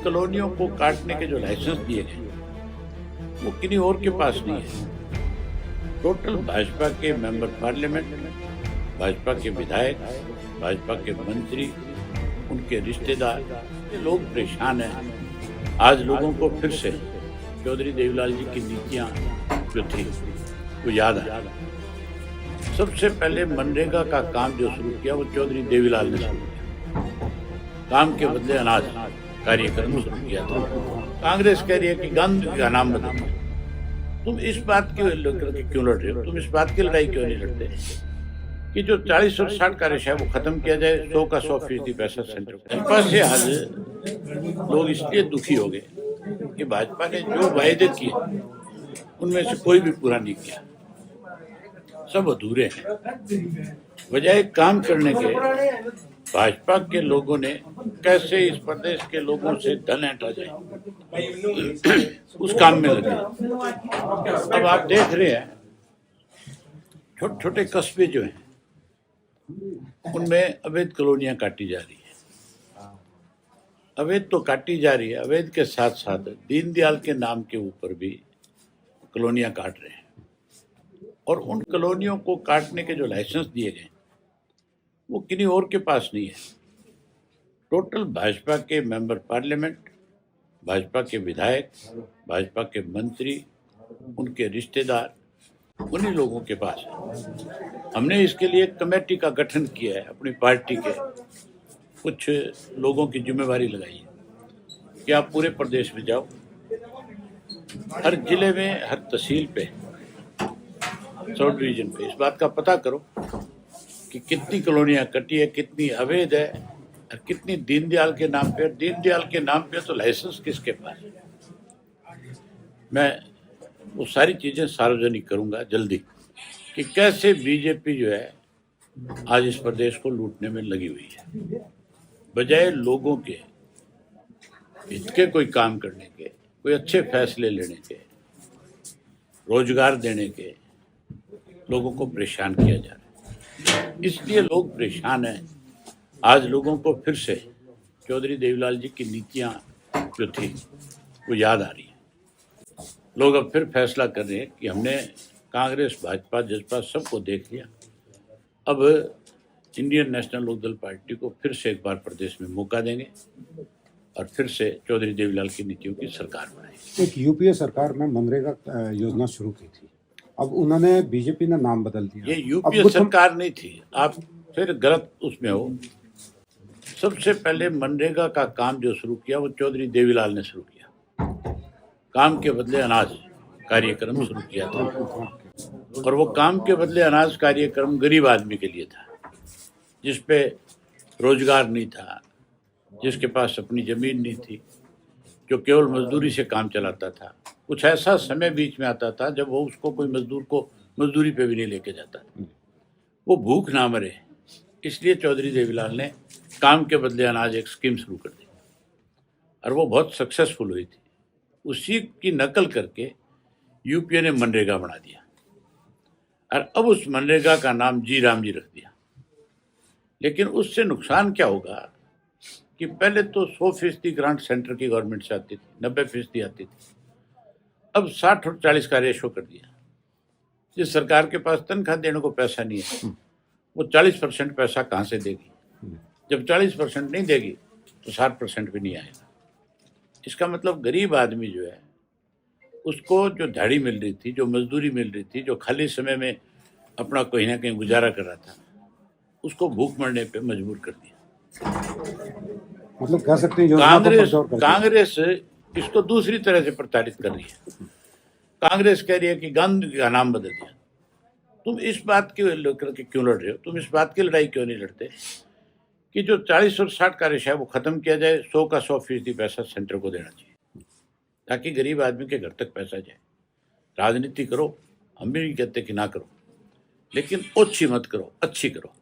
कॉलोनियों को काटने के जो लाइसेंस दिए गए वो किन्हीं और के पास नहीं है। टोटल भाजपा के मेंबर पार्लियामेंट, भाजपा के विधायक, भाजपा के मंत्री, उनके रिश्तेदार, ये लोग परेशान हैं। आज लोगों को फिर से चौधरी देवीलाल जी की नीतियां जो थी वो याद आ। सबसे पहले मनरेगा का काम जो शुरू किया वो चौधरी देवीलाल ने शुरू किया। काम के बदले अनाज कार्यक्रम शुरू किया था। कांग्रेस कह रही है कि गांधी का नाम बदल। तुम इस बात के लेकर क्यों लड़ रहे हो? तुम इस बात की लड़ाई क्यों नहीं लड़ते कि जो 40 और 60 का रेशा है वो खत्म किया जाए, 100 का 100% पैसा सेंटर को। भाजपा से आज लोग इसलिए दुखी हो गए कि भाजपा ने जो वायदे किए उनमें से कोई भी पूरा नहीं किया, सब अधूरे हैं। बजाय काम करने के भाजपा के लोगों ने कैसे इस प्रदेश के लोगों से धन हटा जाए उस काम में लगे। अब आप देख रहे हैं छोटे छोटे कस्बे जो हैं उनमें अवैध कॉलोनियां काटी जा रही है। अवैध तो काटी जा रही है, अवैध के साथ साथ दीनदयाल के नाम के ऊपर भी कॉलोनियां काट रहे हैं। और उन कॉलोनियों को काटने के जो लाइसेंस दिए गए वो किन्हीं और के पास नहीं है। टोटल भाजपा के मेंबर पार्लियामेंट, भाजपा के विधायक, भाजपा के मंत्री, उनके रिश्तेदार, उन्हीं लोगों के पास है। हमने इसके लिए एक कमेटी का गठन किया है। अपनी पार्टी के कुछ लोगों की जिम्मेवारी लगाई है कि आप पूरे प्रदेश में जाओ, हर जिले में, हर तहसील पे, सब डिवीजन पे इस बात का पता करो कि कितनी कॉलोनियां कटी है, कितनी अवैध है और कितनी दीनदयाल के नाम पे। दीनदयाल के नाम पे तो लाइसेंस किसके पास है? मैं वो सारी चीजें सार्वजनिक करूंगा जल्दी कि कैसे बीजेपी जो है आज इस प्रदेश को लूटने में लगी हुई है। बजाय लोगों के हित के कोई काम करने के, कोई अच्छे फैसले लेने के, रोजगार देने के, लोगों को परेशान किया जा रहा है। इसलिए लोग परेशान हैं। आज लोगों को फिर से चौधरी देवीलाल जी की नीतियां जो थी वो याद आ रही है। लोग अब फिर फैसला कर रहे हैं कि हमने कांग्रेस, भाजपा, जसपा सबको देख लिया, अब इंडियन नेशनल लोकदल पार्टी को फिर से एक बार प्रदेश में मौका देंगे और फिर से चौधरी देवीलाल की नीतियों की सरकार बनाएंगे। एक यूपीए सरकार में मनरेगा योजना शुरू की थी, अब उन्होंने, बीजेपी ने नाम बदल दिया। ये यूपीए सरकार नहीं थी, आप फिर गलत उसमें हो। सबसे पहले मनरेगा का काम जो शुरू किया वो चौधरी देवीलाल ने शुरू किया। काम के बदले अनाज कार्यक्रम शुरू किया था और वो काम के बदले अनाज कार्यक्रम गरीब आदमी के लिए था, जिसपे रोजगार नहीं था, जिसके पास अपनी जमीन नहीं थी, जो केवल मजदूरी से काम चलाता था। कुछ ऐसा समय बीच में आता था जब वो उसको कोई मजदूर को मजदूरी पे भी नहीं लेके जाता, वो भूख ना मरे। इसलिए चौधरी देवीलाल ने काम के बदले अनाज एक स्कीम शुरू कर दी और वो बहुत सक्सेसफुल हुई थी। उसी की नकल करके यूपीए ने मनरेगा बना दिया और अब उस मनरेगा का नाम जी राम जी रख दिया। लेकिन उससे नुकसान क्या होगा कि पहले तो 100% ग्रांट सेंटर की गवर्नमेंट से आती थी, 90% आती थी, अब 60 और 40 का रेशो कर दिया। जिस सरकार के पास तनख्वाह देने को पैसा नहीं है वो 40% पैसा कहाँ से देगी? जब 40% नहीं देगी तो 60% भी नहीं आएगा। इसका मतलब गरीब आदमी जो है उसको जो दिहाड़ी मिल रही थी, जो मजदूरी मिल रही थी, जो खाली समय में अपना कहीं ना कहीं गुजारा कर रहा था, उसको भूख मरने पे मजबूर कर दिया। मतलब कह सकते हैं कांग्रेस इसको दूसरी तरह से प्रताड़ित कर रही है। कांग्रेस कह रही है कि गांधी का नाम बदल दिया। तुम इस बात के लेकर के क्यों लड़ रहे हो? तुम इस बात की लड़ाई क्यों नहीं लड़ते कि जो 40 और 60 का रेशा है वो खत्म किया जाए, 100 का 100% पैसा सेंटर को देना चाहिए ताकि गरीब आदमी के घर तक पैसा जाए। राजनीति करो, हम भी नहीं कहते कि ना करो, लेकिन ओछी मत करो, अच्छी करो।